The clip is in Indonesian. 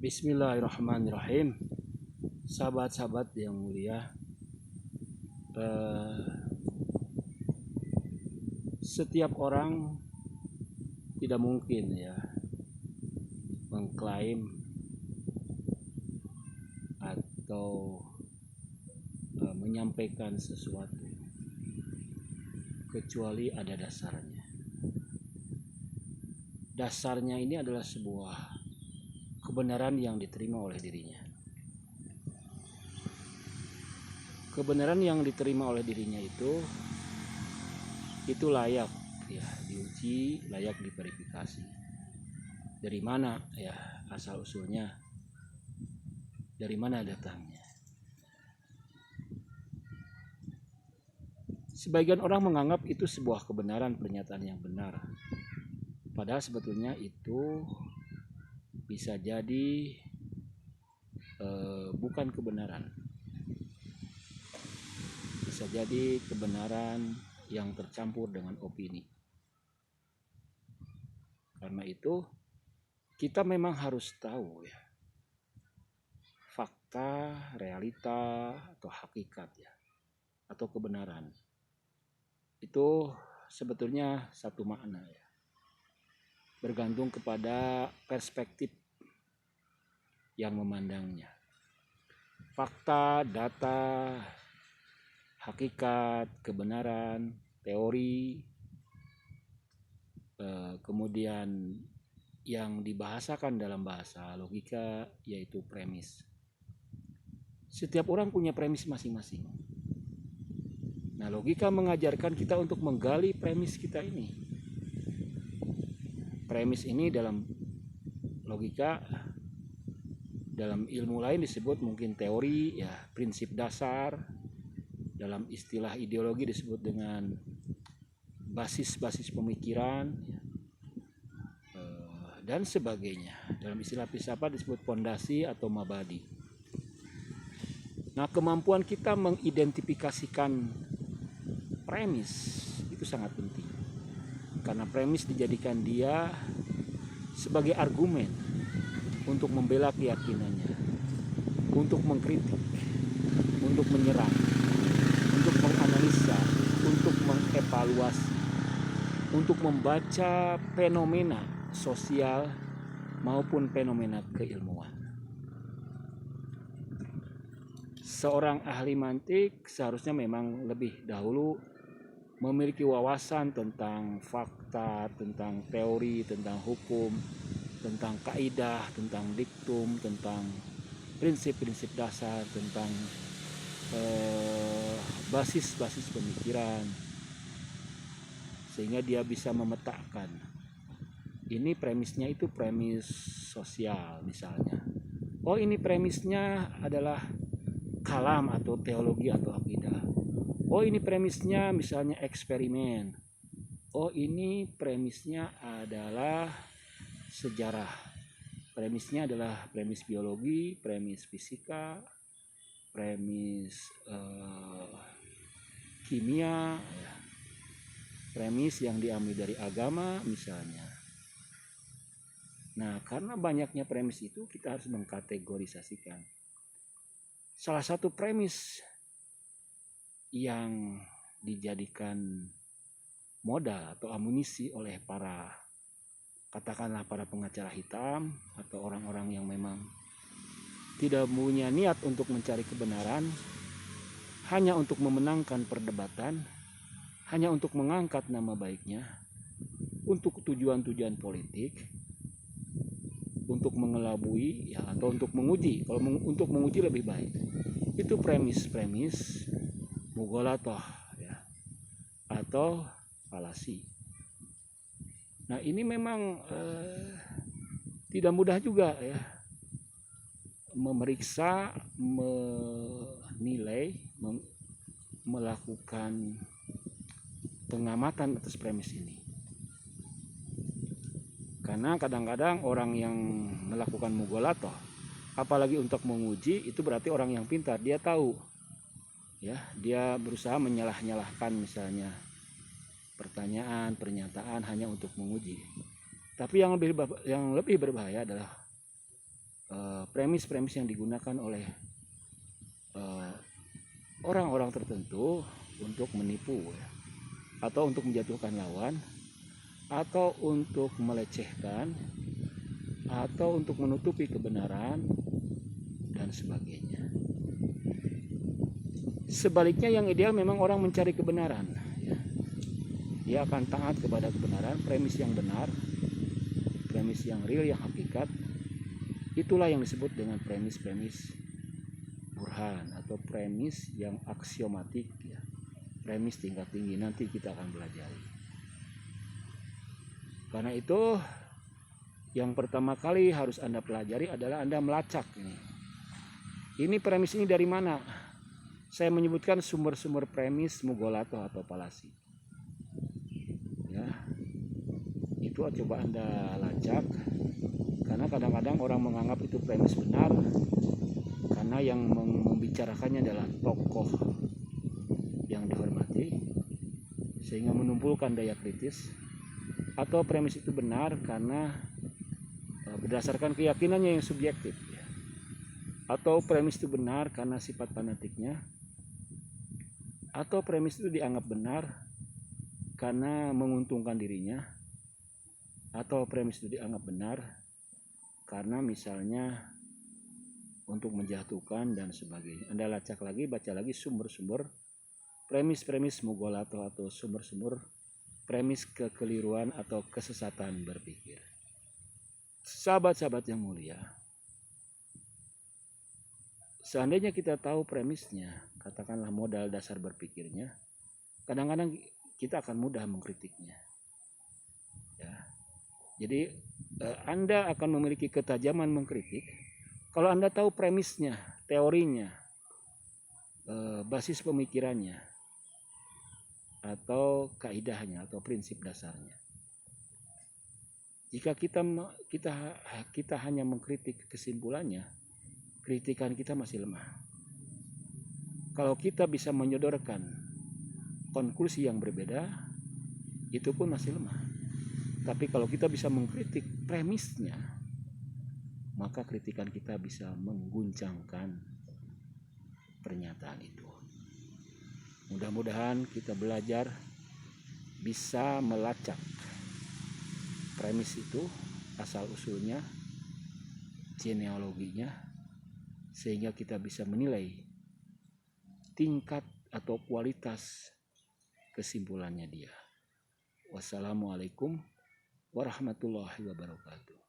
Bismillahirrahmanirrahim. Sahabat-sahabat yang mulia, setiap orang tidak mungkin mengklaim atau menyampaikan sesuatu kecuali ada dasarnya. Dasarnya ini adalah sebuah kebenaran yang diterima oleh dirinya. Kebenaran yang diterima oleh dirinya itu layak diuji, layak diverifikasi. Dari mana asal usulnya? Dari mana datangnya? Sebagian orang menganggap itu sebuah kebenaran, pernyataan yang benar. Padahal sebetulnya itu bisa jadi bukan kebenaran. Bisa jadi kebenaran yang tercampur dengan opini. Karena itu kita memang harus tahu fakta, realita atau hakikat atau kebenaran. Itu sebetulnya satu makna bergantung kepada perspektif yang memandangnya. Fakta, data, hakikat, kebenaran, teori, kemudian yang dibahasakan dalam bahasa logika yaitu premis. Setiap orang punya premis masing-masing. Nah, logika mengajarkan kita untuk menggali premis kita ini. Premis ini dalam logika, dalam ilmu lain disebut mungkin teori, prinsip dasar. Dalam istilah ideologi disebut dengan basis-basis pemikiran dan sebagainya. Dalam istilah filsafat disebut fondasi atau mabadi. Nah, kemampuan kita mengidentifikasikan premis itu sangat penting. Karena premis dijadikan dia sebagai argumen untuk membela keyakinannya, untuk mengkritik, untuk menyerang, untuk menganalisa, untuk mengevaluasi, untuk membaca fenomena sosial maupun fenomena keilmuan. Seorang ahli mantik seharusnya memang lebih dahulu memiliki wawasan tentang fakta, tentang teori, tentang hukum, tentang kaidah, tentang diktum, tentang prinsip-prinsip dasar, tentang basis-basis pemikiran, sehingga dia bisa memetakan ini premisnya itu premis sosial misalnya. Oh, ini premisnya adalah kalam atau teologi atau akidah. Oh, ini premisnya misalnya eksperimen. Oh, ini premisnya adalah sejarah. Premisnya adalah premis biologi, premis fisika, premis kimia, premis yang diambil dari agama misalnya. Nah, karena banyaknya premis itu kita harus mengkategorisasikan. Salah satu premis yang dijadikan modal atau amunisi oleh katakanlah para pengacara hitam atau orang-orang yang memang tidak punya niat untuk mencari kebenaran, hanya untuk memenangkan perdebatan, hanya untuk mengangkat nama baiknya, untuk tujuan-tujuan politik, untuk mengelabui atau untuk menguji. Kalau untuk menguji lebih baik. Itu premis-premis mughalatoh atau falasi. Nah, ini memang tidak mudah juga memeriksa, menilai, melakukan pengamatan atas premis ini. Karena kadang-kadang orang yang melakukan mughalatoh, apalagi untuk menguji, itu berarti orang yang pintar. Dia tahu dia berusaha menyalah-nyalahkan misalnya pertanyaan, pernyataan hanya untuk menguji. Tapi yang lebih berbahaya adalah premis-premis yang digunakan oleh orang-orang tertentu untuk menipu ya, atau untuk menjatuhkan lawan, atau untuk melecehkan, atau untuk menutupi kebenaran dan sebagainya. Sebaliknya yang ideal memang orang mencari kebenaran ya. Dia akan taat kepada kebenaran, premis yang benar, premis yang real, yang hakikat. Itulah yang disebut dengan premis-premis burhan atau premis yang aksiomatik ya. Premis tingkat tinggi, nanti kita akan belajar. Karena itu yang pertama kali harus Anda pelajari adalah Anda melacak ini. Ini premis ini dari mana? Saya menyebutkan sumber-sumber premis Mugolatoh atau Palasi. Ya. Itu coba Anda lacak. Karena kadang-kadang orang menganggap itu premis benar karena yang membicarakannya adalah tokoh yang dihormati sehingga menumpulkan daya kritis, atau premis itu benar karena berdasarkan keyakinannya yang subjektif ya. Atau premis itu benar karena sifat fanatiknya, atau premis itu dianggap benar karena menguntungkan dirinya, atau premis itu dianggap benar karena misalnya untuk menjatuhkan dan sebagainya. Anda lacak lagi, baca lagi sumber-sumber premis-premis Mugolatoh atau sumber-sumber premis kekeliruan atau kesesatan berpikir. Sahabat-sahabat yang mulia, seandainya kita tahu premisnya, katakanlah modal dasar berpikirnya, kadang-kadang kita akan mudah mengkritiknya ya. Jadi Anda akan memiliki ketajaman mengkritik kalau Anda tahu premisnya, teorinya, basis pemikirannya, atau kaidahnya atau prinsip dasarnya. Jika kita hanya mengkritik kesimpulannya, kritikan kita masih lemah. Kalau kita bisa menyodorkan konklusi yang berbeda, itu pun masih lemah. Tapi kalau kita bisa mengkritik premisnya, maka kritikan kita bisa mengguncangkan pernyataan itu. Mudah-mudahan kita belajar bisa melacak premis itu, asal usulnya, genealoginya, sehingga kita bisa menilai tingkat atau kualitas kesimpulannya dia. Wassalamualaikum warahmatullahi wabarakatuh.